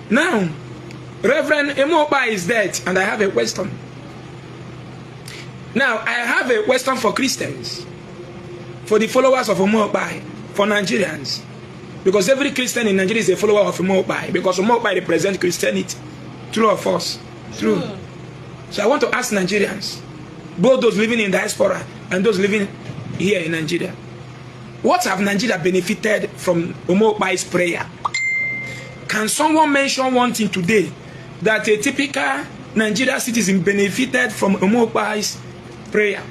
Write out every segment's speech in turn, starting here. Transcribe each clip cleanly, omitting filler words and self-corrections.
Now, Reverend Emma Ukpal is dead, and I have a question. Now, I have a question for Christians, for the followers of Emma Ukpal, for Nigerians. Because every Christian in Nigeria is a follower of Emma Ukpal, because Emma Ukpal represents Christianity. True or false? True. So I want to ask Nigerians, both those living in diaspora and those living here in Nigeria, what have Nigeria benefited from Emma Ukpal's prayer? Can someone mention one thing today that a typical Nigerian citizen benefited from Emma Ukpal's prayer?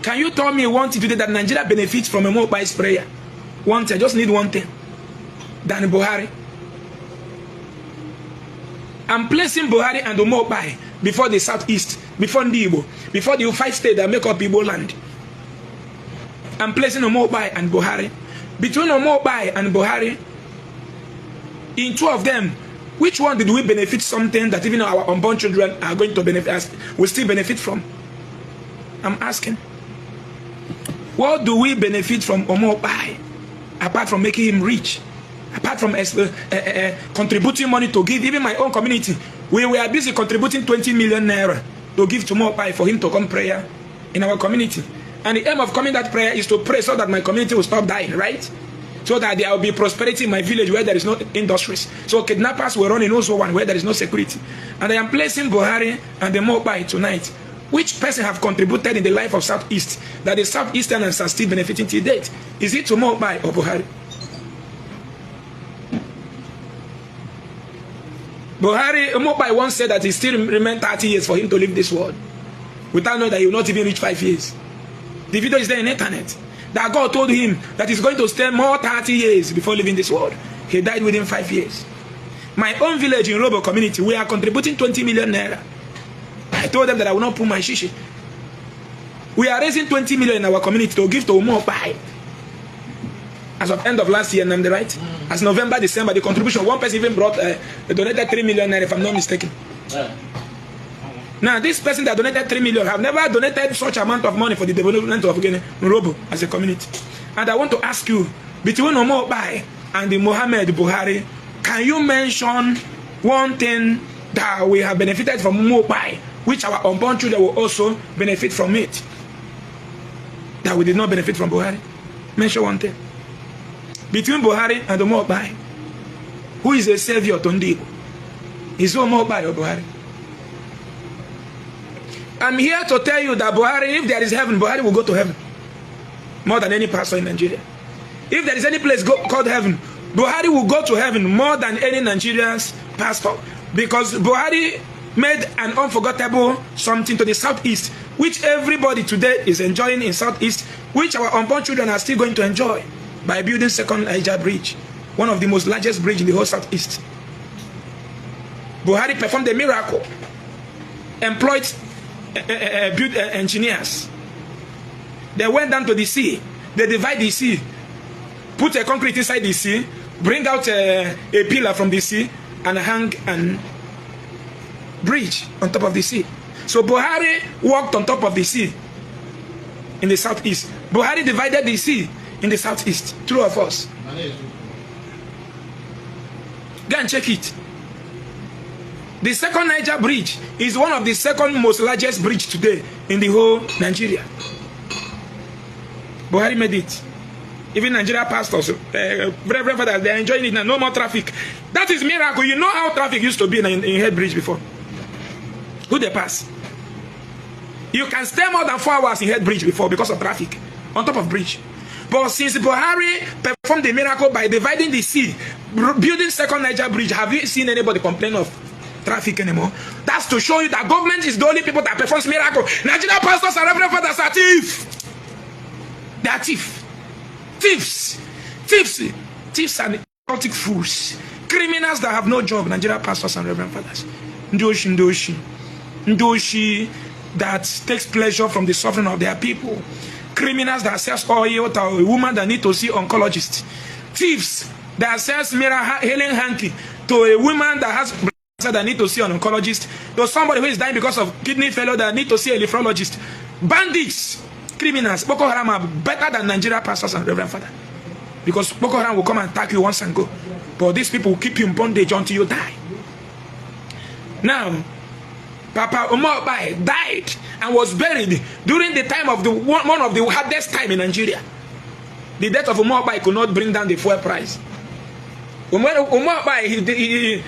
Can you tell me one thing today that Nigeria benefits from Emma Ukpal's prayer? One thing, I just need one thing. Than Buhari. I'm placing Buhari and Emma Ukpal before the Southeast, before Igbo, before the 5 states that make up Igbo land. I'm placing Emma Ukpal and Buhari. Between Emma Ukpal and Buhari, in two of them, which one did we benefit something that even our unborn children are going to benefit, will still benefit from? I'm asking. What do we benefit from Emma Ukpal? Apart from making him rich, apart from contributing money to give, even my own community, we were busy contributing 20 million naira to give to Emma Ukpal for him to come prayer in our community. And the aim of coming that prayer is to pray so that my community will stop dying, right? So that there will be prosperity in my village where there is no industries. So kidnappers will run in also one where there is no security. And I am placing Buhari and the Emma Ukpal tonight. Which person have contributed in the life of Southeast that the Southeasterners are still benefiting to date? Is it Emma Ukpal or Buhari? Emma Ukpal once said that it still remains 30 years for him to leave this world. Without knowing that he will not even reach 5 years. The video is there in the internet. That God told him that he's going to stay more 30 years before leaving this world. He died within 5 years. My own village in Robo community, we are contributing 20 million naira. I told them that I will not put my shishi. We are raising 20 million in our community to give to Emma Ukpal. As of end of last year, am I right? As November, December, the contribution, one person even brought, donated 3 million naira, if I'm not mistaken. Now, this person that donated 3 million have never donated such amount of money for the development of Robo as a community. And I want to ask you, between Emma Ukpal and the Muhammad Buhari, can you mention one thing that we have benefited from Emma Ukpal, which our unborn children will also benefit from it, that we did not benefit from Buhari? Mention one thing. Between Buhari and Emma Ukpal, who is a savior to Ndigo? Is Emma Ukpal or Buhari? I'm here to tell you that Buhari, if there is heaven, Buhari will go to heaven more than any pastor in Nigeria. If there is any place called heaven, Buhari will go to heaven more than any Nigerian's pastor, because Buhari made an unforgettable something to the Southeast, which everybody today is enjoying in Southeast, which our unborn children are still going to enjoy by building second Niger bridge, one of the most largest bridge in the whole Southeast. Buhari performed a miracle, employed engineers. They went down to the sea, they divide the sea, put a concrete inside the sea, bring out a pillar from the sea, and hang an bridge on top of the sea. So Buhari walked on top of the sea in the Southeast. Buhari divided the sea in the Southeast. True or false? Go and check it. The second Niger bridge is one of the second most largest bridge today in the whole Nigeria. Buhari made it. Even Nigeria pastors, Reverend fathers, they are enjoying it now. No more traffic. That is miracle. You know how traffic used to be in Head Bridge before. Who they pass? You can stay more than 4 hours in Head Bridge before because of traffic on top of bridge. But since Buhari performed the miracle by dividing the sea, building second Niger bridge, have you seen anybody complain of traffic anymore? That's to show you that government is the only people that performs miracle. Nigerian pastors and Reverend fathers are thieves. They are thieves. Thieves and idiotic fools. Criminals that have no job. Nigerian pastors and Reverend fathers. Ndoshi that takes pleasure from the suffering of their people. Criminals that sells oil to a woman that need to see oncologist. Thieves that sells mirror healing hanky to a woman that has that need to see an oncologist. To somebody who is dying because of kidney failure that need to see a nephrologist. Bandits, criminals. Boko Haram are better than Nigeria pastors and Reverend Father, because Boko Haram will come and attack you once and go. But these people will keep you in bondage until you die. Now, Papa Emma Ukpal died and was buried during the time of one of the hardest time in Nigeria. The death of Emma Ukpal could not bring down the fuel price. Emma Ukpal,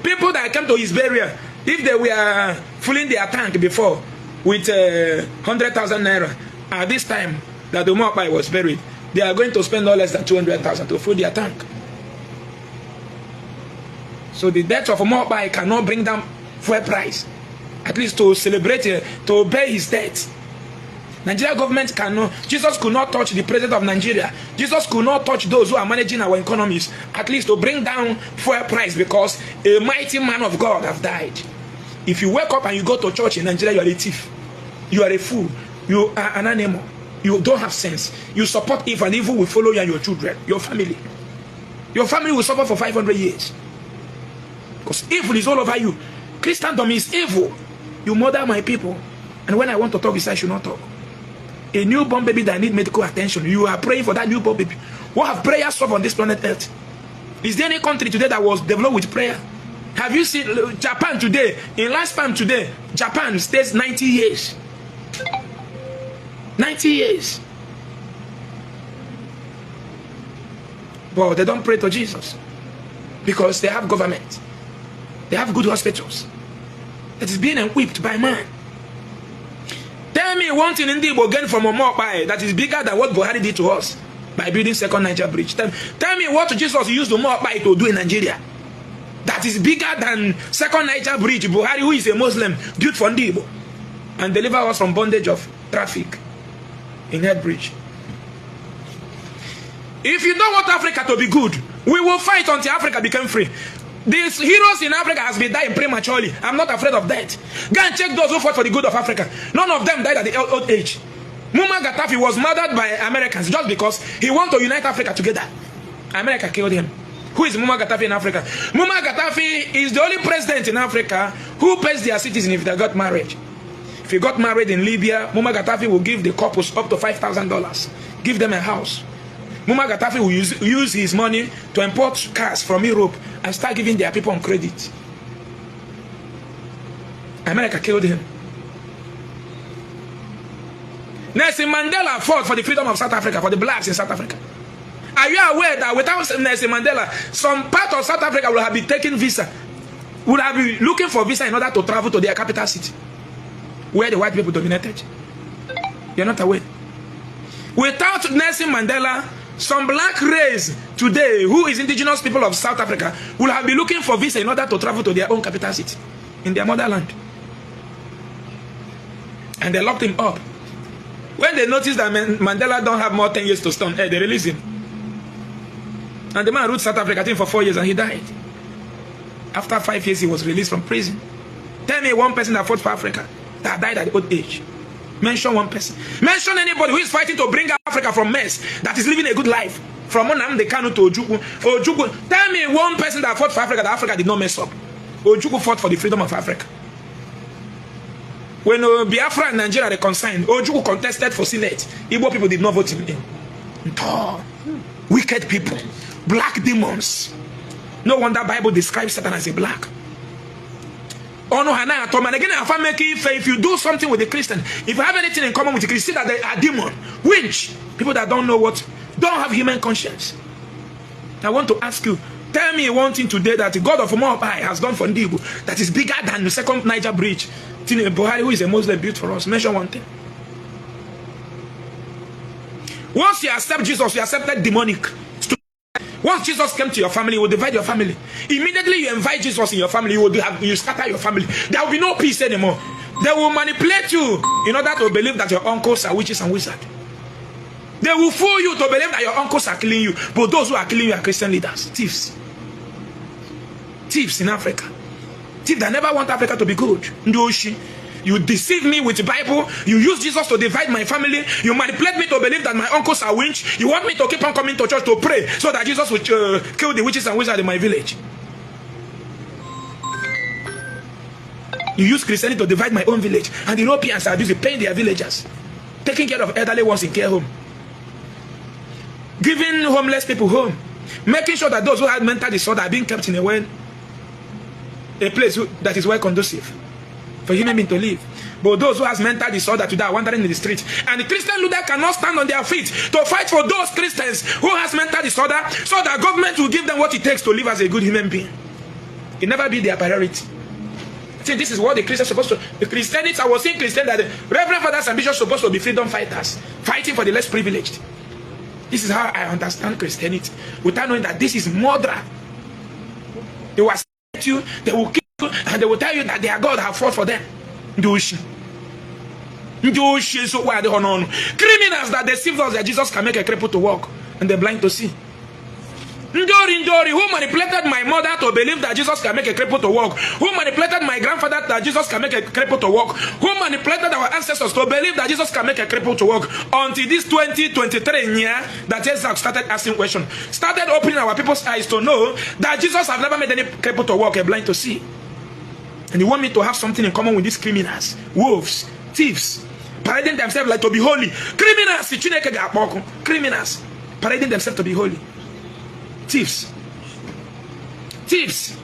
people that came to his burial, if they were filling their tank before with 100,000 naira, at this time that Emma Ukpal was buried, they are going to spend no less than 200,000 to fill their tank. So the death of Emma Ukpal cannot bring down fuel price, at least to celebrate, to pay his debt. Nigeria government cannot, Jesus could not touch the president of Nigeria. Jesus could not touch those who are managing our economies, at least to bring down fuel price, because a mighty man of God have died. If you wake up and you go to church in Nigeria, you are a thief. You are a fool. You are an animal. You don't have sense. You support evil, and evil will follow you and your children, your family. Your family will suffer for 500 years. Because evil is all over you. Christendom is evil. You murder my people. And when I want to talk, you say I should not talk. A newborn baby that needs medical attention, you are praying for that newborn baby. What have prayers solved on this planet Earth? Is there any country today that was developed with prayer? Have you seen Japan today? In lifespan today, Japan stays 90 years. 90 years. But they don't pray to Jesus. Because they have government. They have good hospitals. That is being equipped by man. Tell me one thing in the Igbo gain from Emma Ukpal that is bigger than what Buhari did to us by building second Niger bridge. Tell me what Jesus used Emma Ukpal to do in Nigeria that is bigger than second Niger bridge. Buhari, who is a Muslim, built for the Igbo and deliver us from bondage of traffic in that bridge. If you don't want Africa to be good, we will fight until Africa becomes free. These heroes in Africa has been dying prematurely. I'm not afraid of that. Go and check those who fought for the good of Africa. None of them died at the old age. Muammar Gaddafi was murdered by Americans just because he wanted to unite Africa together. America killed him. Who is Muammar Gaddafi in Africa? Muammar Gaddafi is the only president in Africa who pays their citizens if they got married. If you got married in Libya, Muammar Gaddafi will give the couples up to $5,000. Give them a house. Muammar Gaddafi will use his money to import cars from Europe and start giving their people on credit. America killed him. Nelson Mandela fought for the freedom of South Africa, for the blacks in South Africa. Are you aware that without Nelson Mandela, some part of South Africa will have been taking visa, would have been looking for visa in order to travel to their capital city, where the white people dominated? You're not aware. Without Nelson Mandela, some black race today, who is indigenous people of South Africa, will have been looking for visa in order to travel to their own capital city, in their motherland. And they locked him up. When they noticed that Mandela don't have more 10 years to stone, they released him. And the man ruled South Africa, I think, for 4 years, and he died. After 5 years, he was released from prison. Tell me one person that fought for Africa that died at old age. Mention one person. Mention anybody who is fighting to bring Africa from mess, that is living a good life. From Nnamdi Kanu to Ojukwu. Tell me one person that fought for Africa that Africa did not mess up. Ojukwu fought for the freedom of Africa. When Biafra and Nigeria reconciled, Ojukwu contested for Senate. Igbo people did not vote him in. Wicked people. Black demons. No wonder the Bible describes Satan as a black. If you do something with the Christian, if you have anything in common with the Christian, that they are demon, winch, people that don't know what, don't have human conscience. I want to ask you, tell me one thing today that the God of Emma Ukpal has done for Ndigo that is bigger than the second Niger bridge. Buhari, who is a Muslim, built for us. Mention one thing. Once you accept Jesus, you accepted demonic. Once Jesus came to your family, he will divide your family. Immediately you invite Jesus in your family, you scatter your family. There will be no peace anymore. They will manipulate you in order to believe that your uncles are witches and wizards. They will fool you to believe that your uncles are killing you, but those who are killing you are Christian leaders, thieves. Thieves in Africa. Thieves that never want Africa to be good. Ndoshi. You deceive me with the Bible. You use Jesus to divide my family. You manipulate me to believe that my uncles are witches. You want me to keep on coming to church to pray so that Jesus will kill the witches and wizards in my village. You use Christianity to divide my own village. And the Europeans are busy paying their villagers, taking care of elderly ones in care home, giving homeless people home. Making sure that those who have mental disorder are being kept in a place that is well conducive for human being to live. But those who has mental disorder today are wandering in the street. And the Christian leader cannot stand on their feet to fight for those Christians who has mental disorder so that government will give them what it takes to live as a good human being. It never be their priority. See, this is what the Christians are supposed to. The Christians, I was saying Christian that the Reverend Fathers and Bishops are supposed to be freedom fighters, fighting for the less privileged. This is how I understand Christianity, without knowing that this is murder. They will set you, they will kill you, and they will tell you that their God have fought for them. Criminals that deceive us that Jesus can make a cripple to walk and the blind to see. Ndori, who manipulated my mother to believe that Jesus can make a cripple to walk? Who manipulated my grandfather that Jesus can make a cripple to walk? Who manipulated our ancestors to believe that Jesus can make a cripple to walk? Until this 2023 year, that Ezeaku started asking questions, started opening our people's eyes to know that Jesus has never made any cripple to walk, a blind to see. And you want me to have something in common with these criminals, wolves, thieves, parading themselves like to be holy. Criminals, parading themselves to be holy. Thieves. Thieves.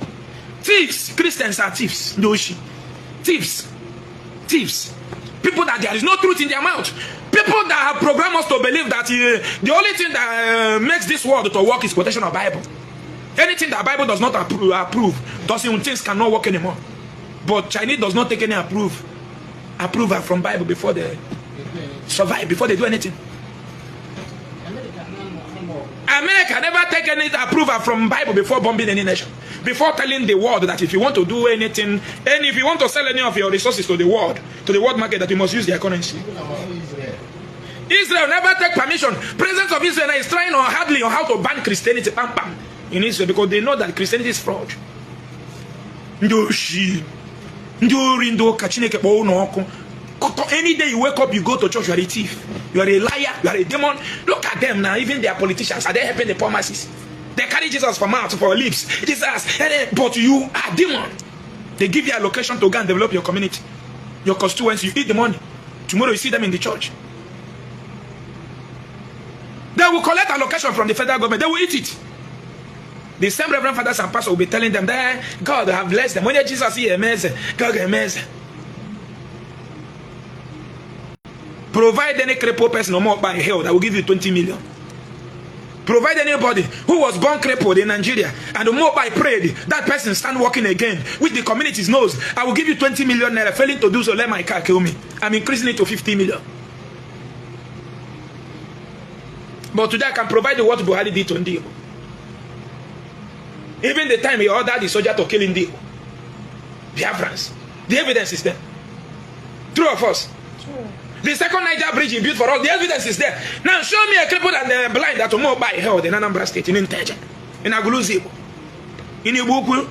Thieves. Christians are thieves. Thieves. Thieves. People that there is no truth in their mouth. People that have programmed us to believe that the only thing that makes this world to work is quotation of Bible. Anything that Bible does not approve, things cannot work anymore. But Chinese does not take any approval from Bible before they survive, before they do anything. America never take any approval from Bible before bombing any nation. Before telling the world that if you want to do anything, and if you want to sell any of your resources to the world market, that you must use their currency. Israel never take permission. President of Israel is trying hardly on how to ban Christianity in Israel because they know that Christianity is fraud. Any day you wake up, you go to church, you are a thief, you are a liar, you are a demon. Look at them now, even their politicians, are they helping the poor masses? They carry Jesus for mouth, for lips, Jesus, but you are a demon. They give you a location to go and develop your community, your constituency, you eat the money. Tomorrow you see them in the church. They will collect a location from the federal government, they will eat it. The same Reverend Fathers and Pastors will be telling them that God have blessed them. When Jesus is amazing, God is amazing. Provide any crippled person or more by hell that will give you 20 million. Provide anybody who was born crippled in Nigeria and the more by prayed, that person stand walking again, which the community knows, I will give you 20 million naira. Failing to do so, let my car kill me. I'm increasing it to 50 million. But today I can provide you what Buhari did to Ndigo. Even the time he ordered the soldier to kill Ndigo. Biafrans. The evidence is there. True or false? True. The second Niger bridge he built for us, the evidence is there. Now show me a crippled and blind that tomorrow by held in Anambra State, in Inteja, in Aguluzibo, in Ibuku,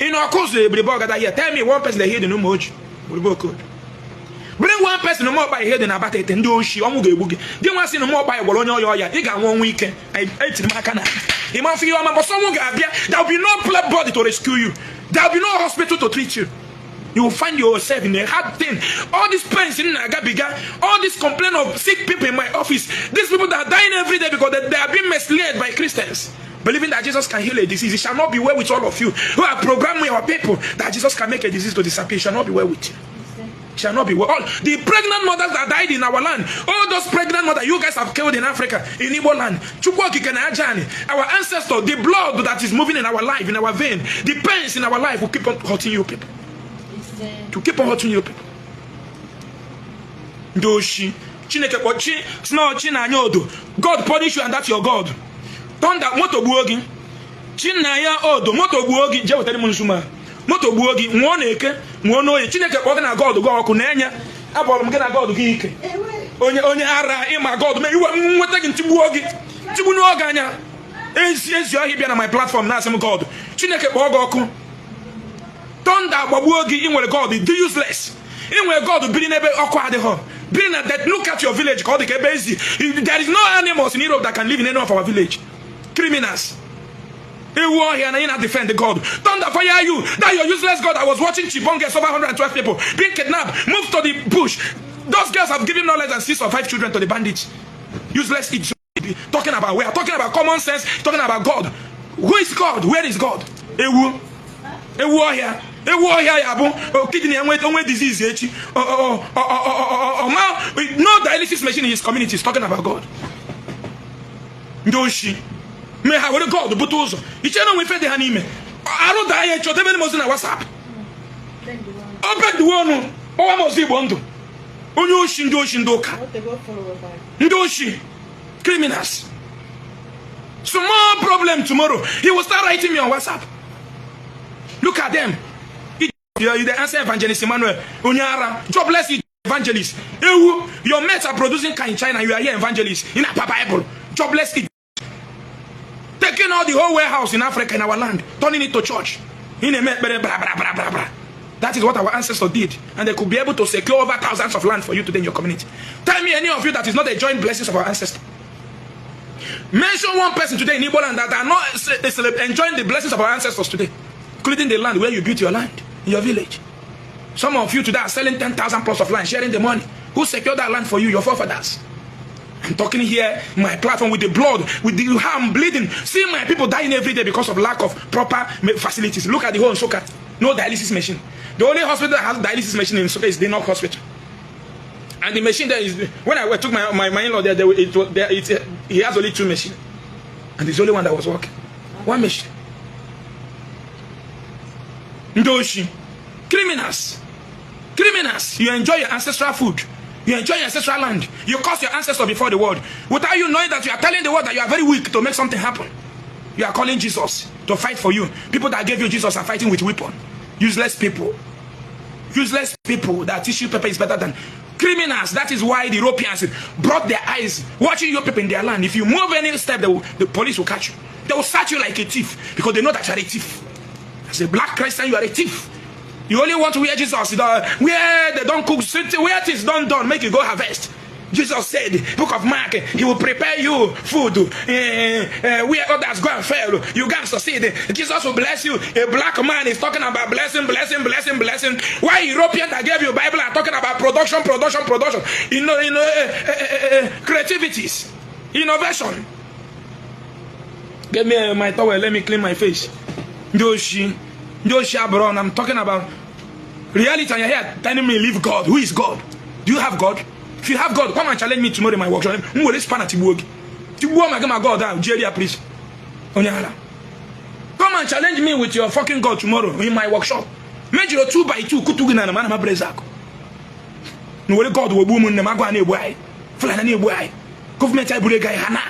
in Okosu, Briboga here. Tell me one person that heard the Numoji. Bring one person no more by head in Abate and do she omuge bugi. Do you want to see no more by Bologna or ya? You got 1 weekend. I ate in Macana. He might feel but someone got there will be no body to rescue you. There will be no hospital to treat you. You will find yourself in a hard thing. All these pains in Nagabiga, all this complaint of sick people in my office, these people that are dying every day because they are being misled by Christians, believing that Jesus can heal a disease. It shall not be well with all of you who are programming our people that Jesus can make a disease to disappear. It shall not be well with you. It shall not be well. All the pregnant mothers that died in our land, all those pregnant mothers you guys have killed in Africa, in Igbo land, our ancestor, the blood that is moving in our life, in our vein, the pains in our life will keep on hurting you people. To keep on hurting you people. God punish you and that's your God. Thunder moto buogi. Chinaya odo moto buogi. Je wetani munsuma. Moto buogi nwona eke nwono ye Chineke kwoga na God go oku na enya. Abolo mge na God gi ike. Onye ara ima God me iwe nweta gi ntibuogi. Tibu no oga anya. Ezi ohi bia na my platform na asem God. Chineke kwoga oku. Thunder babuogi in where God is useless. In where God bring ebe okwa de ho. Bring that look at your village called the Kebezi. There is no animals in Europe that can live in any of our village. Criminals. A war here and I not defend the God. Thunder fire you. That your useless God. I was watching Chibon get over 112 people being kidnapped. Moved to the bush. Those girls have given no less than 6 or 5 children to the bandits. Useless idiots. talking about? We are talking about common sense, talking about God. Who is God? Where is God? Ewu. Ewu here. Ewu here, Abu. Kidney and disease. No dialysis machine in his community is talking about God. Ndoshi. Me have what God, but also. It's not we fed the hanime. I don't die at your table most in WhatsApp. Open the one. Oh, I must be one. Onyoshi, Ndoshi, Ndoka. Ndoshi. Criminals. Small problem tomorrow. He will start writing me on WhatsApp. Look at them. You're the answer evangelist Emmanuel. Onyara. Jobless evangelist. Your mates are producing car in China. You are here evangelist. In a Bible. Jobless. Taking out the whole warehouse in Africa, in our land. Turning it to church. In a That is what our ancestors did. And they could be able to secure over thousands of land for you today in your community. Tell me any of you that is not enjoying blessings of our ancestors. Mention one person today in Igbo land that are not enjoying the blessings of our ancestors today. Including the land where you built your land, in your village. Some of you today are selling 10,000 plus of land, sharing the money. Who secured that land for you? Your forefathers. I'm talking here, my platform, with the blood, with the harm bleeding. See my people dying every day because of lack of proper facilities. Look at the whole Soka. No dialysis machine. The only hospital that has dialysis machine in Soka is the North Hospital. And the machine there is, when I took my in-law there, he has only 2 machines. And there's only one that was working. One machine. Ndoshi. Criminals. Criminals. You enjoy your ancestral food. You enjoy your ancestral land. You curse your ancestors before the world. Without you knowing that you are telling the world that you are very weak to make something happen. You are calling Jesus to fight for you. People that gave you Jesus are fighting with weapons. Useless people. Useless people that tissue paper is better than criminals. That is why the Europeans brought their eyes watching your people in their land. If you move any step, the police will catch you. They will search you like a thief because they know that you are a thief. As a black Christian, you are a thief. You only want to wear Jesus where they don't cook, where things done, make you go harvest. Jesus said, Book of Mark, he will prepare you food where others go and fail. You can't succeed. Jesus will bless you. A black man is talking about blessing. Why Europeans that gave you Bible are talking about production. Creativities, innovation. Give me my towel. Let me clean my face. Ndoshi Abron. I'm talking about reality, and you're here telling me leave God. Who is God? Do you have God? If you have God, come and challenge me tomorrow in my workshop. Come and challenge me with your fucking God tomorrow in my workshop. Make your 2 by 2 kutugina na Ezeaku. No way God will boom in the Magua boy. Flana boy. Government I believe Hana.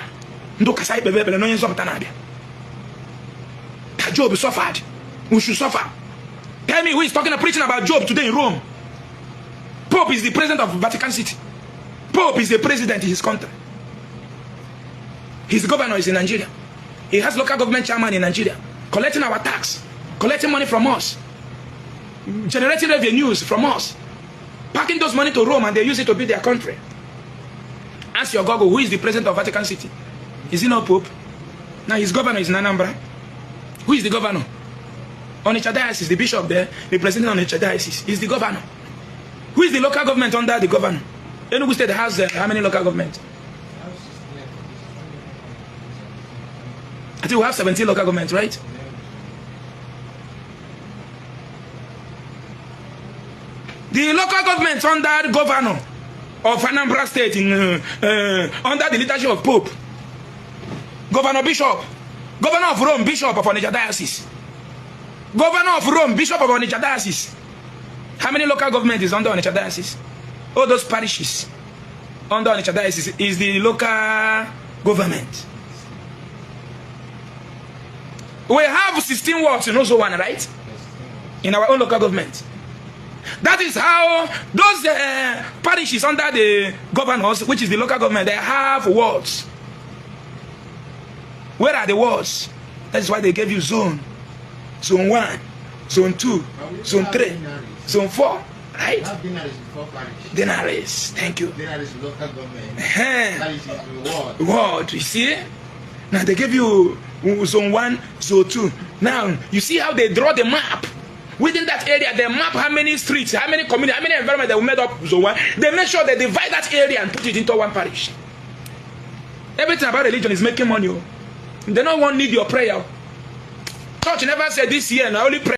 Ndoka sai bebe no yen soptanabia. Job suffered. We should suffer. Tell me who is talking and preaching about Job today in Rome. Pope is the president of Vatican City. Pope is the president in his country. His governor is in Nigeria. He has local government chairman in Nigeria, collecting our tax, collecting money from us, generating revenues from us, packing those money to Rome, and they use it to build their country. Ask your Google, who is the president of Vatican City? Is he not Pope? Now his governor is in Anambra. Who is the governor? Onitsha Diocese, the bishop there, the president of Onitsha Diocese, is the governor. Who is the local government under the governor? Enugu State has how many local governments? I think we have 17 local governments, right? The local government under the governor of Anambra State under the leadership of Pope, Governor Bishop, Governor of Rome, Bishop of Onitsha Diocese, Governor of Rome, Bishop of Onitsha Diocese. How many local government is under Onitsha Diocese? All those parishes under Onitsha Diocese is the local government. We have 16 wards in also one, right? In our own local government. That is how those parishes under the governors, which is the local government, they have wards. Where are the wards? That is why they gave you zone. Zone 1, Zone 2, Zone 3, Zone 4, right? Denaries, thank you. Denaries local government. That is the ward, you see? Now they gave you Zone 1, Zone 2. Now, you see how they draw the map? Within that area, they map how many streets, how many communities, how many environments they will made up Zone 1. They make sure they divide that area and put it into one parish. Everything about religion is making money. They don't want need your prayer. Church never said this year, now only pray.